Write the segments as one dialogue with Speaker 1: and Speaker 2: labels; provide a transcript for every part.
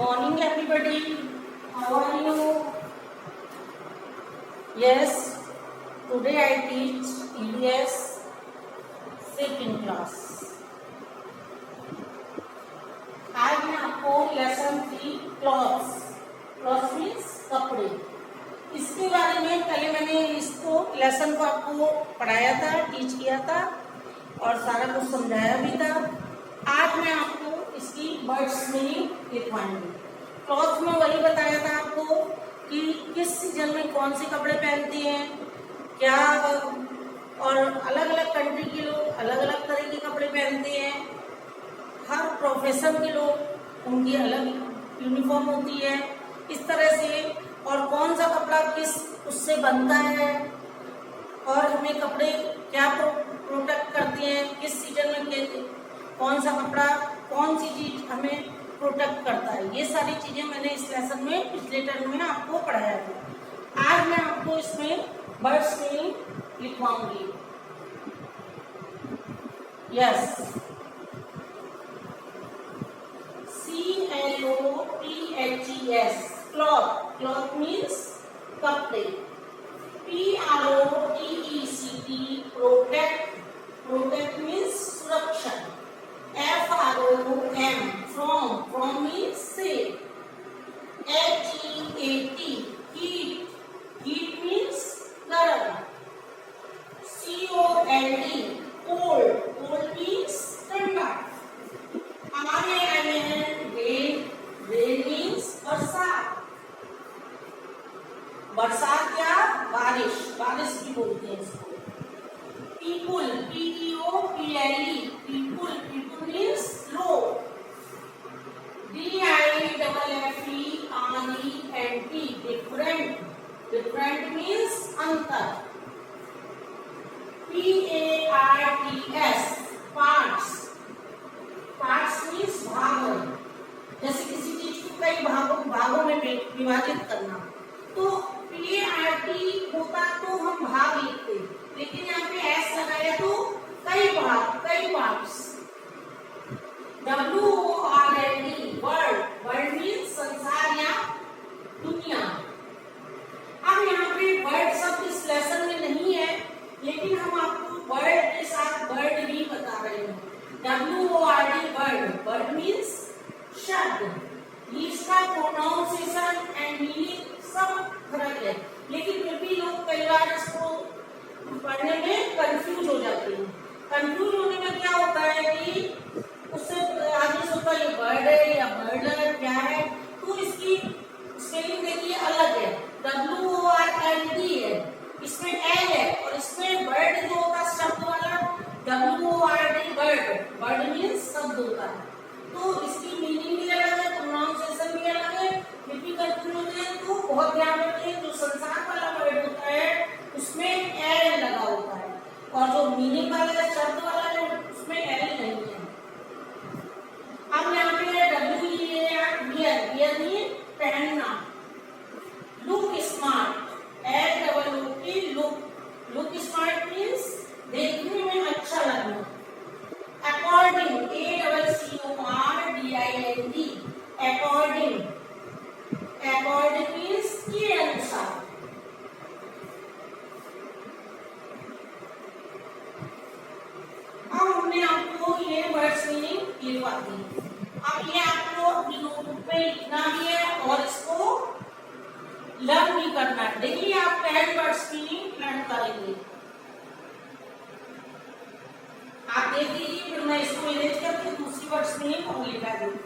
Speaker 1: Morning everybody. How are you? Yes, today I teach EDS second class. आज मैं आपको lesson 3 clothes means कपड़े, इसके बारे में पहले मैंने इसको लेसन को आपको पढ़ाया था, टीच किया था और सारा कुछ समझाया भी था। आज मैं आपको इसकी वर्ड्स मीनिंग लिखवाऊंगी। क्लॉथ में वही बताया था आपको कि किस सीजन में कौन से कपड़े पहनते हैं, क्या, और अलग अलग कंट्री के लोग अलग अलग तरह के कपड़े पहनते हैं। हर प्रोफेशन के लोग उनकी अलग यूनिफॉर्म होती है इस तरह से, और कौन सा कपड़ा किस उससे बनता है और हमें कपड़े क्या प्रोटेक्ट करते हैं, किस सीजन में कौन सा कपड़ा कौन सी चीज हमें प्रोटेक्ट करता है। ये सारी चीजें मैंने इस लेसन में पिछले टर्म में आपको पढ़ाया था। आज मैं आपको इसमें वर्ड्स मीनिंग लिखवाऊंगी। यस, CLOTHES क्लॉथ मीन्स कपड़े। PROTECT प्रोटेक्ट मीन्स सुरक्षा। FROM from means safe। HEAT heat means गर्म। cold means ठंडा। rain means बरसात क्या, बारिश भी बोलते हैं इसको। people people means लोग। different means अंतर। parts means भाग, जैसे किसी चीज को कई भागों में विभाजित करना। तो PART होता तो हम भाग लिखते, लेकिन यहाँ पे S लगाया तो कई पार्ट्स। वर्ल्ड मीन्स संसार या दुनिया। अब यहाँ पे वर्ड शब्द इस लेसन में नहीं है, लेकिन हम आपको वर्ड के साथ वर्ड भी बता रहे हैं। वर्ड मीन्स शब्द। इसका प्रोनाउंसिएशन एंड मीनिंग सब फर्क है, लेकिन फिर भी लोग कई बार इसको पढ़ने में कंफ्यूज हो जाते हैं। कंफ्यूज होने में क्या होता है कि उससे आगे सोचता है ये वर्ड है या वर्ड क्या है, तो इसकी स्पेलिंग देखिए अलग है। WORLD है, इसमें L है, और इसमें वर्ड जो होता है शब्द वाला WORD वर्ड मीन्स शब्द होता है। तो इसकी मीनिंग भी अलग है, प्रोनाउंसिएशन भी अलग है, लिपि कंफ्यूज होते हैं। तो बहुत ध्यान रखिए, जो संसार वाला वर्ड होता है उसमें L लगा होता है, और जो मीनिंग वाला है शब्द वाला है उसमें L नहीं है। अब यहाँ पे वियर मीन पहनना। Look smart, look smart means देखने में अच्छा लगना। अकॉर्डिंग, अकॉर्डिंग मीन्स के अनुसार। अब हमने आपको ये वर्ड्स मीनिंग लिखवा दी। अब ये आपको अपनी नोटबुक पे लिखना भी है और इसको लर्न भी करना है। डेली आप 10 वर्ड्स मीनिंग लर्न करेंगे। आप देख लीजिए, फिर मैं इसको इरेज करके दूसरी वर्ड्स मीनिंग और लिखा दूंगी।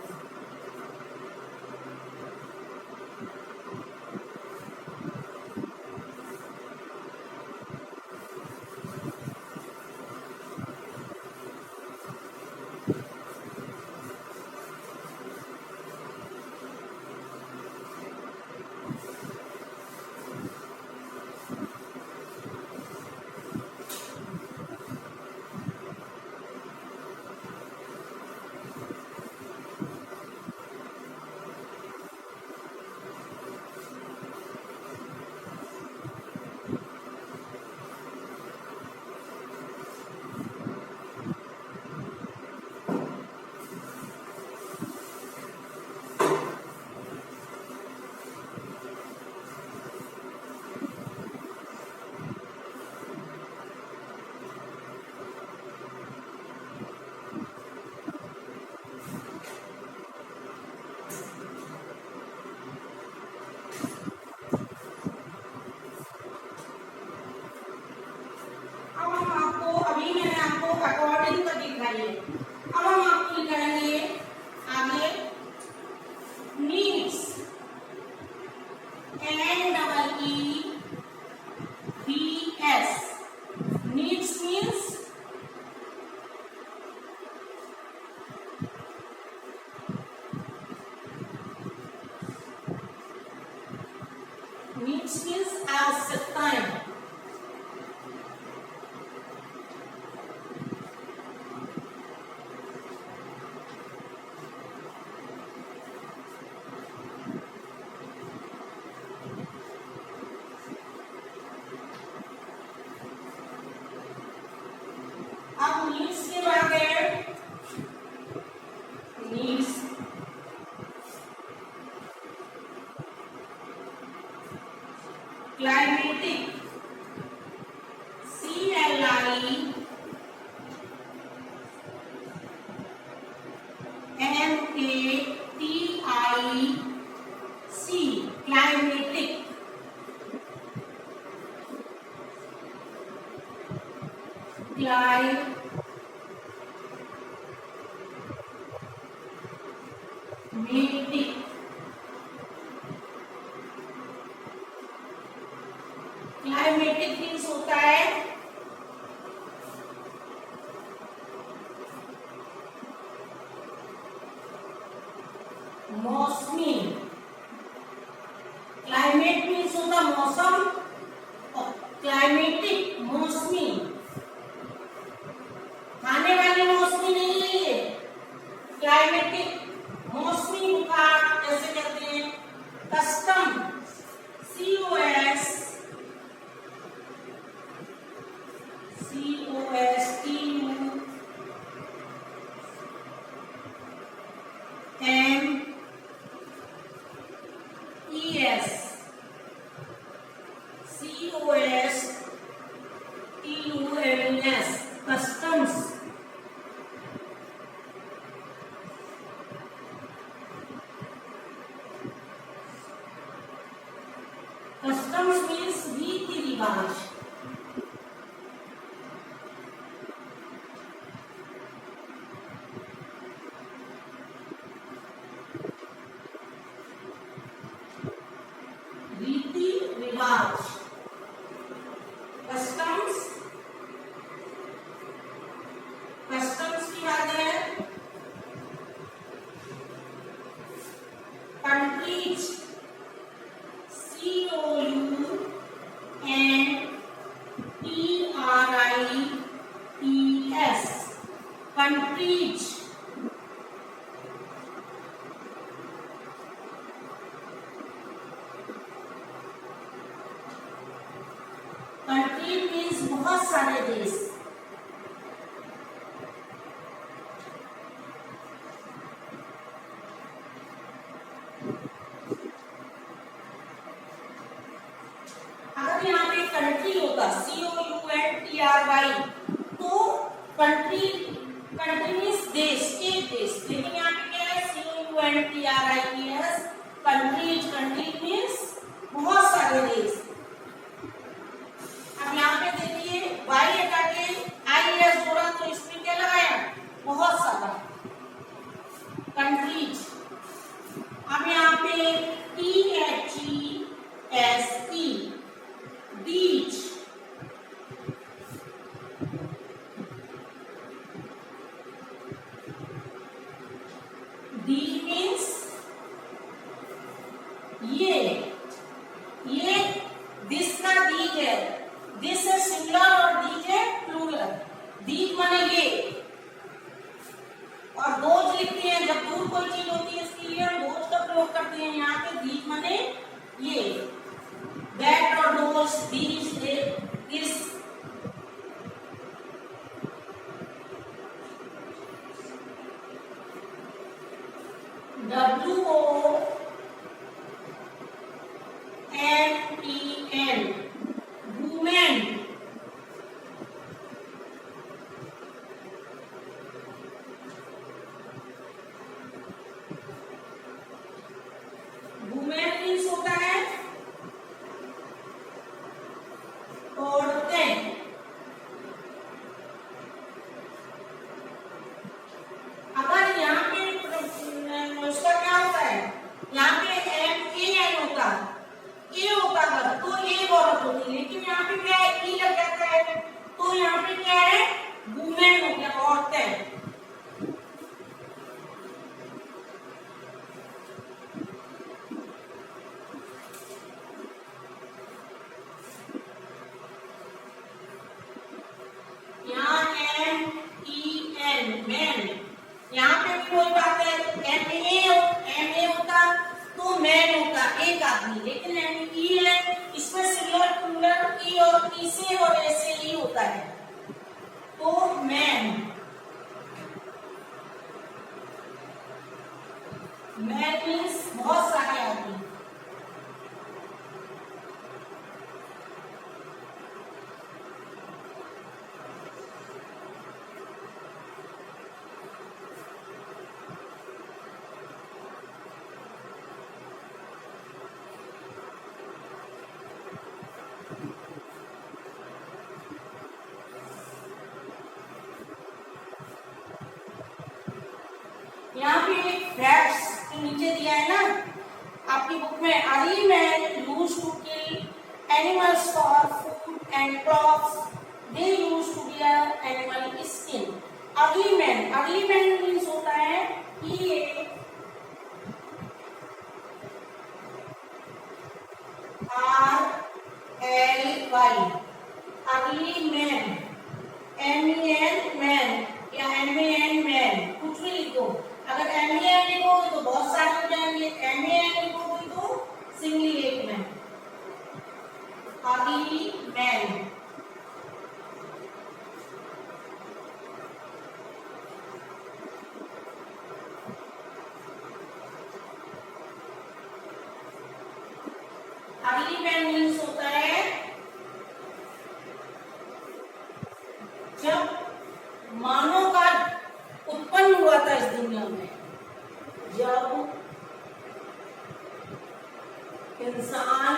Speaker 1: आपको अकॉर्डिंग का दिखाइए। अब हम आपको लिखाएंगे आगे नीड्स, NEEDS, नीड्स मीन्स आवश्यकताएं। अब नीड्स के बाद है needs climatic, CLIMATIC, climatic. Climatic climatic means होता है मौसमी। क्लाइमेट मीन्स होता मौसम और क्लाइमेटिक मौसमी, खाने वाली मौसमी नहीं है ये। क्लाइमेटिक मौसमी बुखार कैसे कहते हैं? Custom, COSTUMS, customs। Customs means रीति रिवाज। रीति रिवाज कस्टम्स। कस्टम्स की बात है countries, COUNTRIES, countries. Country means बहुत सारे देश। अगर यहाँ पे कंट्री होता COUNTRY तो कंट्री मीन्स देश, एक देश, लेकिन यहाँ पे क्या है COUNTRIES, कंट्रीज। कंट्री मीन्स बहुत सारे देश। अब यहाँ पे देखिए वाई हटा के IES जोड़ा तो इसमें क्या लगाया? बहुत सारा कंट्रीज। अब यहाँ पे THESE, बीच। डी मीन्स ये फिर वही बात है, एम ए होता तो मैन होता एक आदमी, लेकिन एम ई है, इसमें सिंगुलर प्लूरल ई और ई से और ए से ई होता है, तो मैन मीन्स बहुत सारे आदमी। यहाँ पे फैक्ट्स के नीचे दिया है ना आपकी बुक में, early man used to kill animals for food and crops, they used to wear animal skin. Early man means होता है EARLY, early man, MEN man या MAN मैन, कुछ भी लिखो। अगर MEN लिखोगे तो बहुत सारे हो जाएंगे, MAN लिखोगे तो सिंगली एक man, early man. Early man means होता है जब मानव का उत्पन्न हुआ था इस दुनिया में, जब इंसान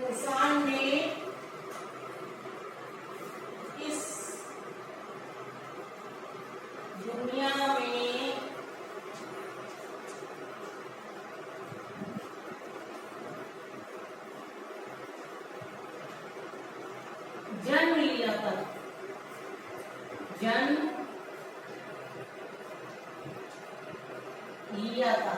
Speaker 1: इंसान ने इस दुनिया में जन्म लिया था, जन्म लिया था।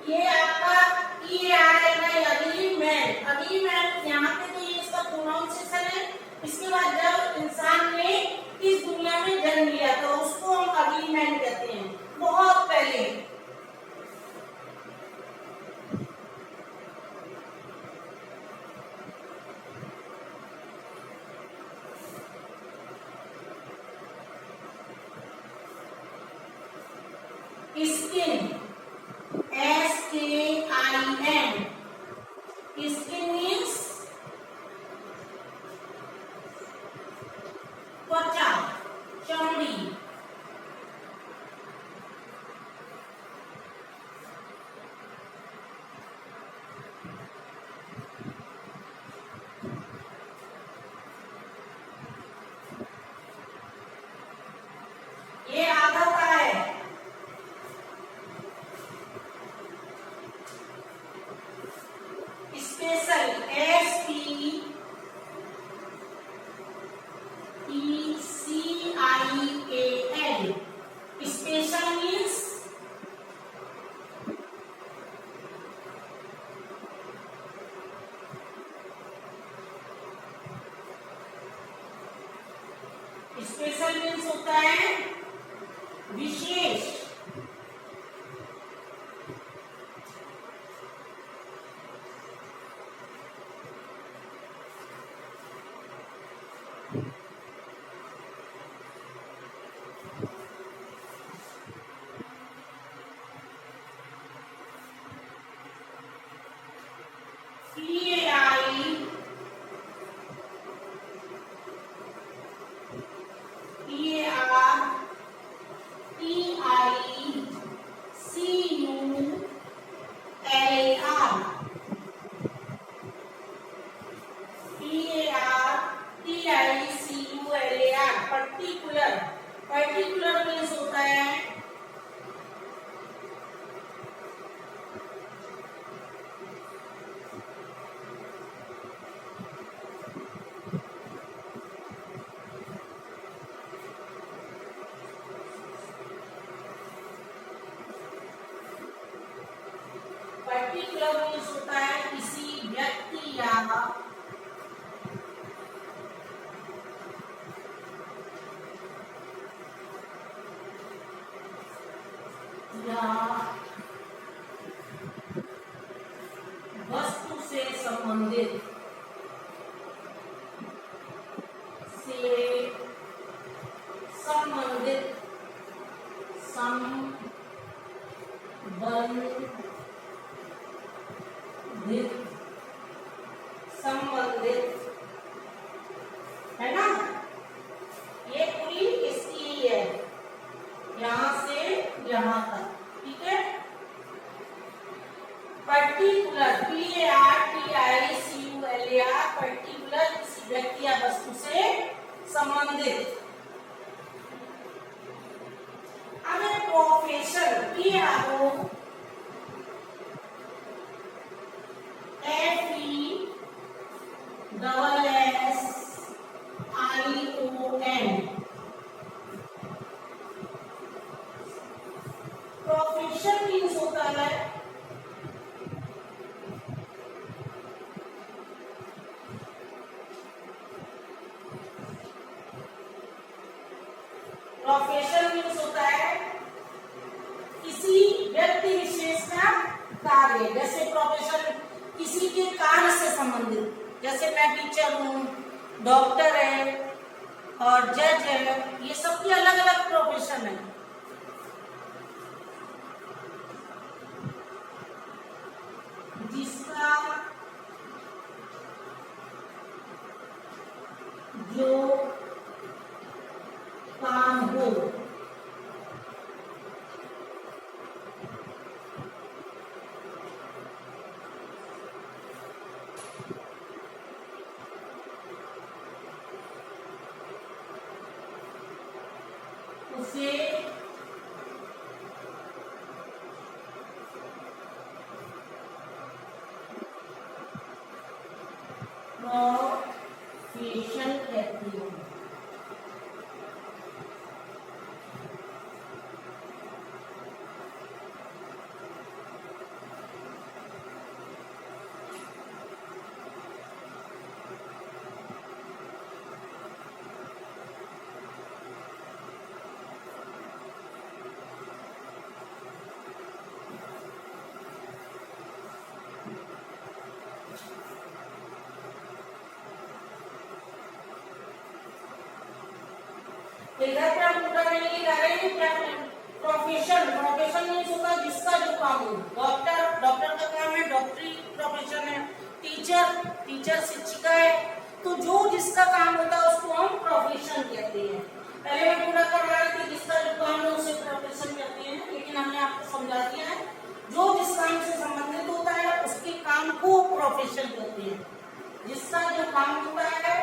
Speaker 1: ये आपका ये आएगा अर्ली मैन, यहाँ पे तो ये इसका प्रोनाउंसिएशन है। इसके बाद जब इंसान ने इस दुनिया में जन्म लिया तो उसको हम अर्ली मैन कहते हैं, बहुत पहले। स्किन SKIN, स्किन मीन्स त्वचा, चमड़ी। ये आदत है, special SPECIAL, special means special means होता है विशेष। पर्टिकुलर मीन्स होता है पर्टिकुलर मीन्स होता है किसी व्यक्ति या वस्तु से संबंधित संबंधित है ना, ये पूरी इसकी ही है, यहां से यहां तक, ठीक है। पर्टिकुलर PARTICULAR पर्टिकुलर किसी व्यक्ति या वस्तु से संबंधित। अब प्रोफेशन प्रोफेशन मीन्स होता है किसी व्यक्ति विशेष का कार्य, जैसे प्रोफेशन किसी के कार्य से संबंधित, जैसे मैं टीचर हूँ, डॉक्टर है और जज है, ये सबकी अलग अलग प्रोफेशन है। जिसका जो काम हो उसे प्रोफेशन कहती हूँ। इधर पे हम पूरा नहीं ला रहे हैं, क्या प्रोफेशन मीन्स होता है जिसका जो काम हो। डॉक्टर का काम है, डॉक्टरी प्रोफेशन है। टीचर शिक्षिका है। तो जो जिसका काम होता है उसको हम प्रोफेशन कहते हैं। पहले मैं पूरा करवा रही थी, जिसका जो काम है उसे प्रोफेशन कहते हैं, लेकिन हमने आपको समझा दिया है जो जिस काम से संबंधित होता है उसके काम को प्रोफेशन कहते हैं। जिसका जो काम होता है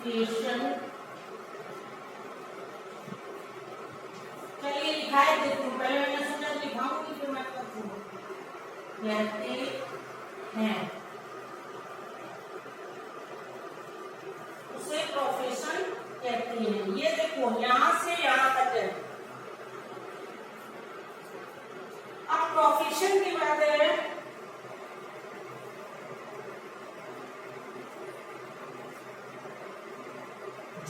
Speaker 1: प्रोफेशन। चलिए लिखाए देती हूँ, पहले मैंने सोचा लिखाऊंगी फिर मैं करूँगा। कहते हैं उसे प्रोफेशन कहते हैं। ये देखो यहाँ से यहाँ तक है। अब प्रोफेशन के बाद है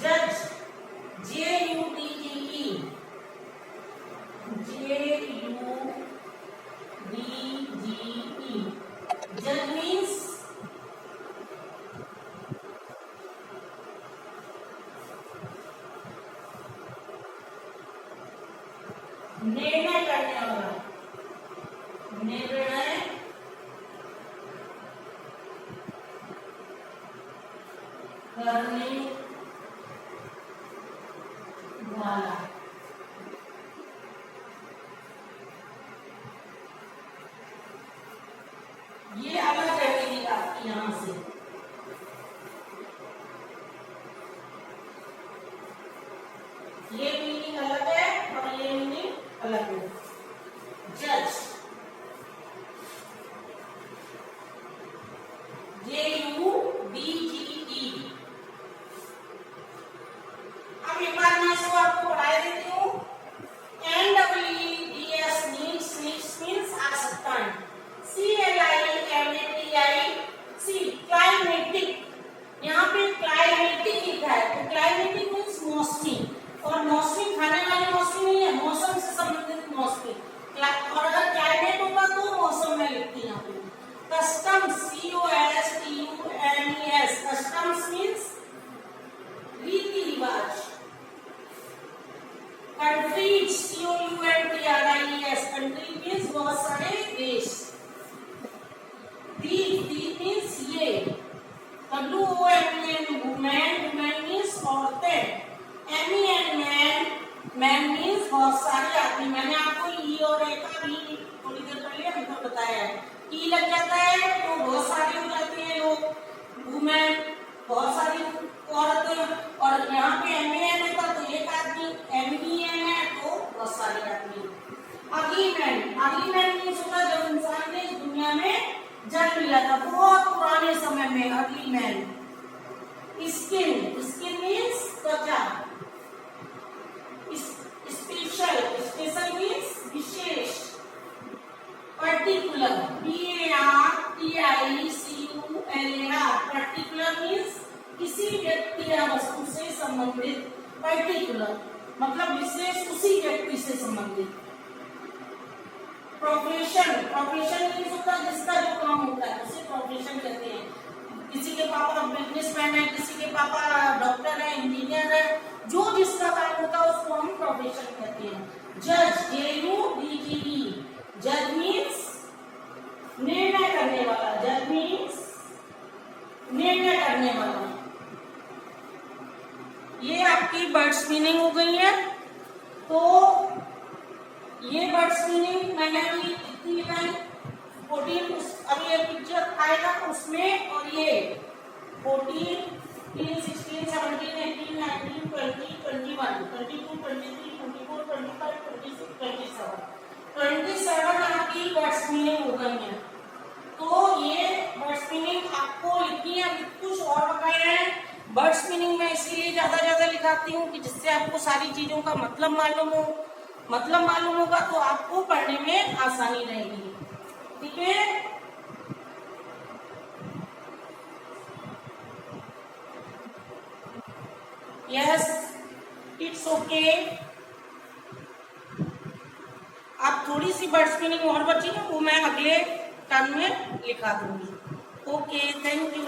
Speaker 1: जज, JUDGE, जज मीन्स निर्णय करने वाला, निर्णय करने वाला। ये अलग है मेरी आपकी यहां से। ये मीनिंग अलग है और ये मीनिंग अलग है। जज अभी मैंने आपको ई और ए का भी थोड़ी देर पहले हमको बताया है। ई लग जाता है तो बहुत सारे हो जाते हैं लोग, वुमेन, बहुत सारी औरतें, और यहाँ पे एम ए एन होता तो एक आदमी, एम ई एन है तो बहुत सारे आदमी। अर्ली मैन मीन्स होता जब इंसान ने इस दुनिया में जन्म लिया था, बहुत पुराने समय में अर्ली मैन। स्किन मीन्स त्वचा। स्पेशल मीन्स विशेष। पर्टिकुलर, PARTICULAR, पर्टिकुलर मीन्स किसी व्यक्ति या वस्तु से संबंधित। पर्टिकुलर मतलब विशेष, उसी व्यक्ति से संबंधित। प्रोफेशन मीन्स होता है जिसका जो काम होता है उसे प्रोफेशन कहते हैं। किसी के पापा बिजनेसमैन है, किसी के पापा डॉक्टर है, इंजीनियर है, जो जिसका काम होता है उसको हम प्रोफेशन कहते हैं। जज, JUDGE, जज मीन्स निर्णय करने वाला। जज मीन्स निर्णय करने वाला। ये आपकी वर्ड्स मीनिंग हो गई है। तो ये वर्ड्स मीनिंग मैंने अभी इतनी लिखाई 14, अभी एक पिक्चर आएगा उसमें, और ये 14, 15, 16, 17, 18, 19, 20, 21, 22, 23, 24, 25, 26, 27 आपकी वर्ड्स मीनिंग हो गई है। तो ये वर्ड्स मीनिंग आपको लिखनी है। कुछ और बकाया है। वर्ड्स मीनिंग में इसीलिए ज्यादा लिखाती हूँ कि जिससे आपको सारी चीजों का मतलब मालूम हो। मतलब मालूम होगा तो आपको पढ़ने में आसानी रहेगी। ठीक है, यस, इट्स ओके। आप थोड़ी सी वर्ड्स मीनिंग और बची है, वो मैं अगले टर्म में लिखा दूंगी। Okay, thank you.